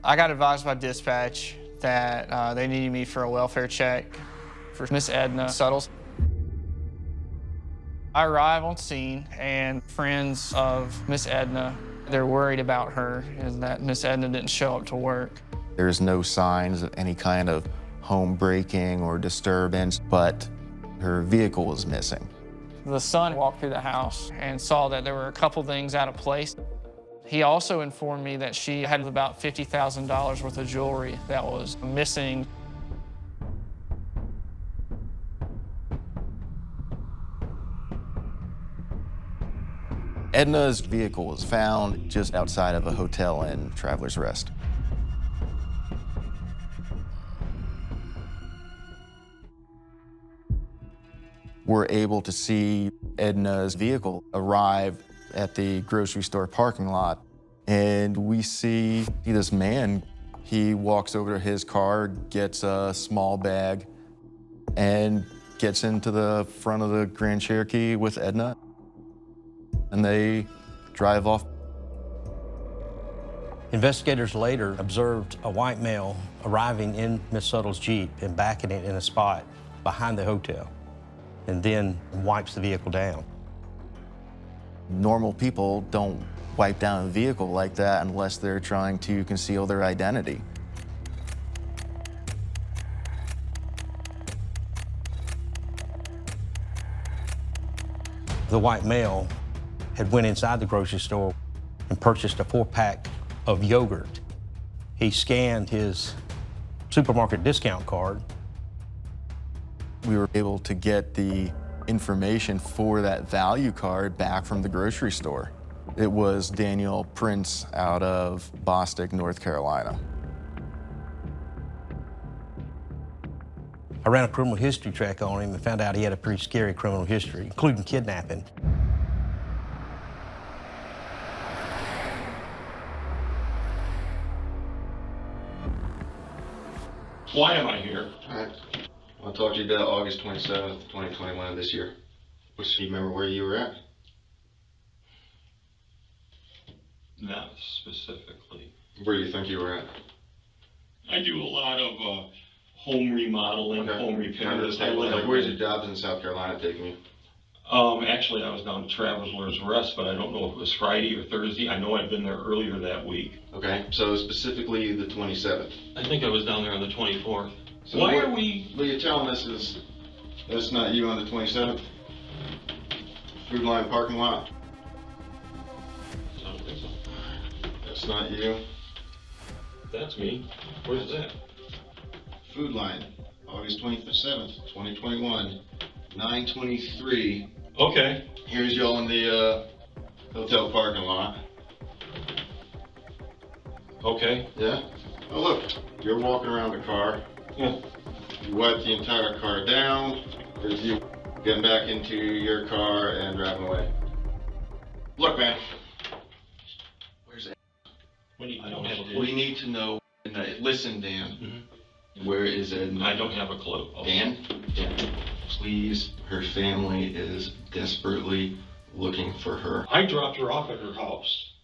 I got advised by dispatch that they needed me for a welfare check for Miss Edna Suttles. I arrive on scene, and friends of Miss Edna, they're worried about her, and that Miss Edna didn't show up to work. There's no signs of any kind of home breaking or disturbance, but her vehicle was missing. The son walked through the house and saw that there were a couple things out of place. He also informed me that she had about $50,000 worth of jewelry that was missing. Edna's vehicle was found just outside of a hotel in Travelers Rest. We're able to see Edna's vehicle arrive at the grocery store parking lot, and we see this man. He walks over to his car, gets a small bag, and gets into the front of the Grand Cherokee with Edna, and they drive off. Investigators later observed a white male arriving in Miss Suttles' Jeep and backing it in a spot behind the hotel, and then wipes the vehicle down. Normal people don't wipe down a vehicle like that unless they're trying to conceal their identity. The white male had went inside the grocery store and purchased a 4-pack of yogurt. He scanned his supermarket discount card. We were able to get the information for that value card back from the grocery store. It was Daniel Prince out of Bostic, North Carolina. I ran a criminal history check on him and found out he had a pretty scary criminal history, including kidnapping. Why am I here? All right. I'll talk to you about August 27th, 2021 of this year. Do you remember where you were at? Not specifically. Where do you think you were at? I do a lot of home remodeling, home repairs. Where's your jobs in South Carolina taking you? Actually, I was down to Travelers Rest, but I don't know if it was Friday or Thursday. I know I'd been there earlier that week. Okay, so specifically the 27th. I think I was down there on the 24th. So Why what are we... What you're telling us is that's not you on the 27th? Food Line parking lot? I don't think so. That's not you? That's me. Where's that? Food Line, August 27th, 2021, 9:23. Okay. Here's y'all in the hotel parking lot. Okay. Yeah? Oh look, you're walking around the car. Yeah. You wipe the entire car down, or is you getting back into your car and driving away? Look, man. Where's that? I don't have a clue. We need to know. Listen, Dan. Where is Ed? I don't have a clue. Dan? Dan, please. Her family is desperately looking for her. I dropped her off at her house.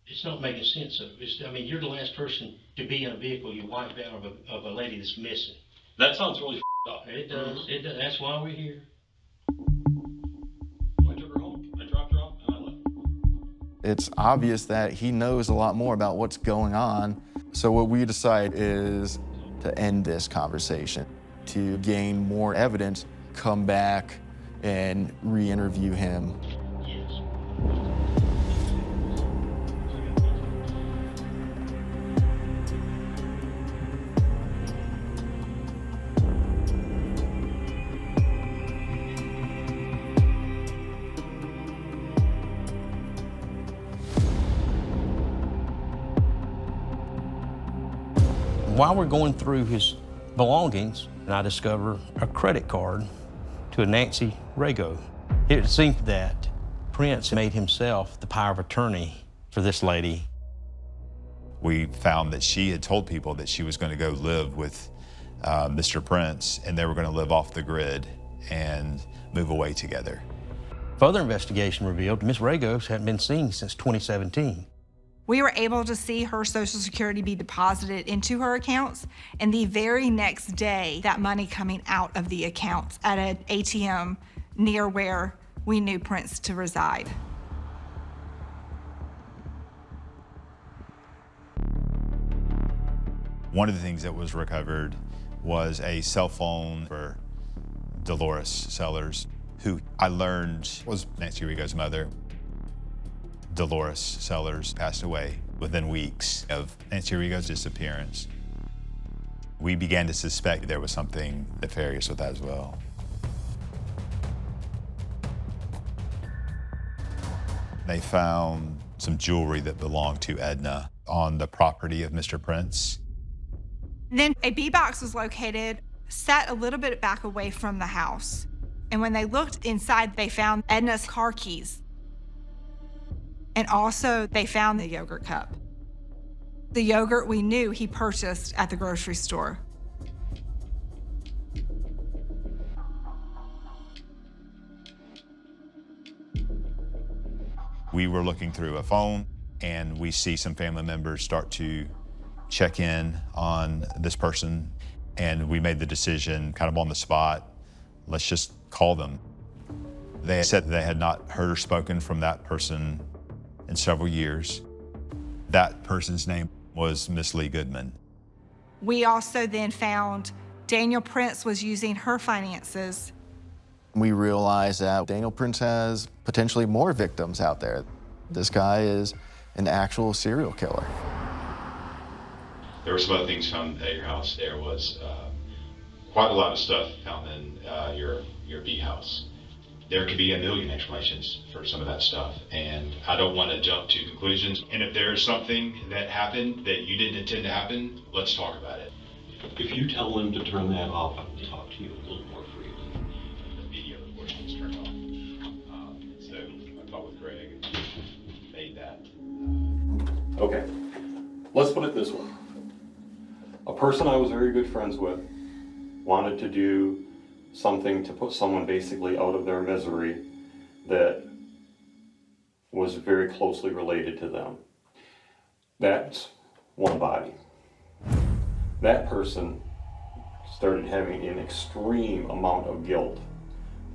It's not making sense. I mean, you're the last person to be in a vehicle you wiped out of a lady that's missing. That sounds really up. It does. It does. That's why we're here. I took her home. I dropped her off and I left. It's obvious that he knows a lot more about what's going on. So what we decide is to end this conversation, to gain more evidence, come back and re-interview him. Yes. While we're going through his belongings, I discover a credit card to a Nancy Rago. It seemed that Prince made himself the power of attorney for this lady. We found that she had told people that she was going to go live with Mr. Prince, and they were going to live off the grid and move away together. Further investigation revealed Miss Ragos hadn't been seen since 2017. We were able to see her Social Security be deposited into her accounts, and the very next day, that money coming out of the accounts at an ATM near where we knew Prince to reside. One of the things that was recovered was a cell phone for Dolores Sellers, who I learned was Nancy Rigo's mother. Dolores Sellers passed away within weeks of Nancy Rigo's disappearance. We began to suspect there was something nefarious with that as well. They found some jewelry that belonged to Edna on the property of Mr. Prince. Then a B-box was located, set a little bit back away from the house. And when they looked inside, they found Edna's car keys. And also, they found the yogurt cup. The yogurt we knew he purchased at the grocery store. We were looking through a phone, and we see some family members start to check in on this person, and we made the decision kind of on the spot, let's just call them. They said that they had not heard or spoken from that person in several years. That person's name was Miss Lee Goodman. We also then found Daniel Prince was using her finances. We realized that Daniel Prince has potentially more victims out there. This guy is an actual serial killer. There were some other things found at your house. There was quite a lot of stuff found in your B house. There could be a million explanations for some of that stuff, and I don't want to jump to conclusions. And if there's something that happened that you didn't intend to happen, let's talk about it. If you tell them to turn that off, I will talk to you a little more freely. The video recording was turned off. So I talked with Greg and made that. Okay, let's put it this way. A person I was very good friends with wanted to do something to put someone basically out of their misery that was very closely related to them. That's one body. That person started having an extreme amount of guilt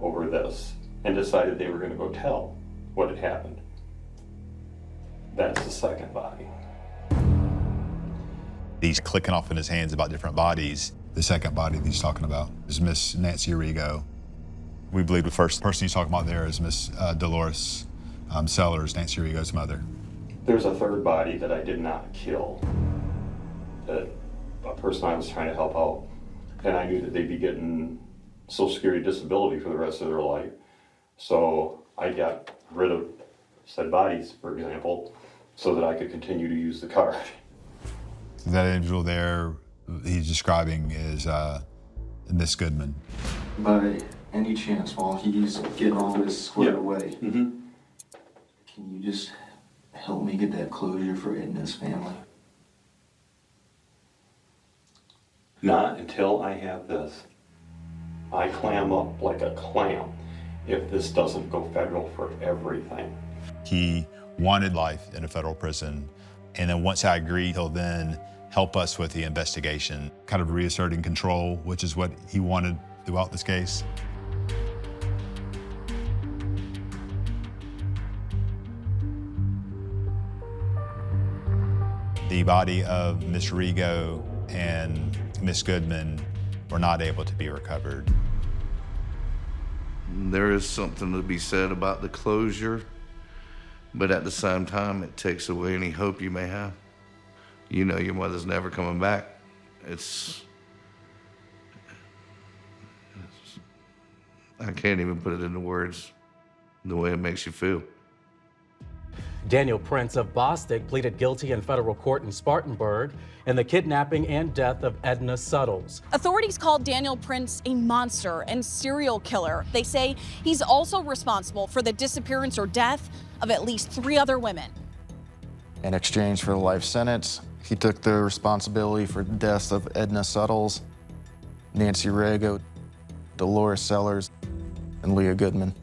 over this and decided they were going to go tell what had happened. That's the second body. He's clicking off in his hands about different bodies. The second body that he's talking about is Miss Nancy Rigo. We believe the first person he's talking about there is Miss Dolores Sellers, Nancy Rigo's mother. There's a third body that I did not kill, that a person I was trying to help out. And I knew that they'd be getting Social Security disability for the rest of their life. So I got rid of said bodies, for example, so that I could continue to use the card. That individual there he's describing is Miss Goodman. By any chance, while he's getting all this squared away, Mm-hmm. can you just help me get that closure for Edna's family? Not until I have this. I clam up like a clam if this doesn't go federal for everything. He wanted life in a federal prison, and then once I agreed, he'll then help us with the investigation, kind of reasserting control, which is what he wanted throughout this case. The body of Miss Rigo and Miss Goodman were not able to be recovered. There is something to be said about the closure, but at the same time, it takes away any hope you may have. You know your mother's never coming back. I can't even put it into words the way it makes you feel. Daniel Prince of Bostic pleaded guilty in federal court in Spartanburg in the kidnapping and death of Edna Suttles. Authorities called Daniel Prince a monster and serial killer. They say he's also responsible for the disappearance or death of at least 3 other women. In exchange for the life sentence, he took the responsibility for the deaths of Edna Suttles, Nancy Rigo, Dolores Sellers, and Leah Goodman.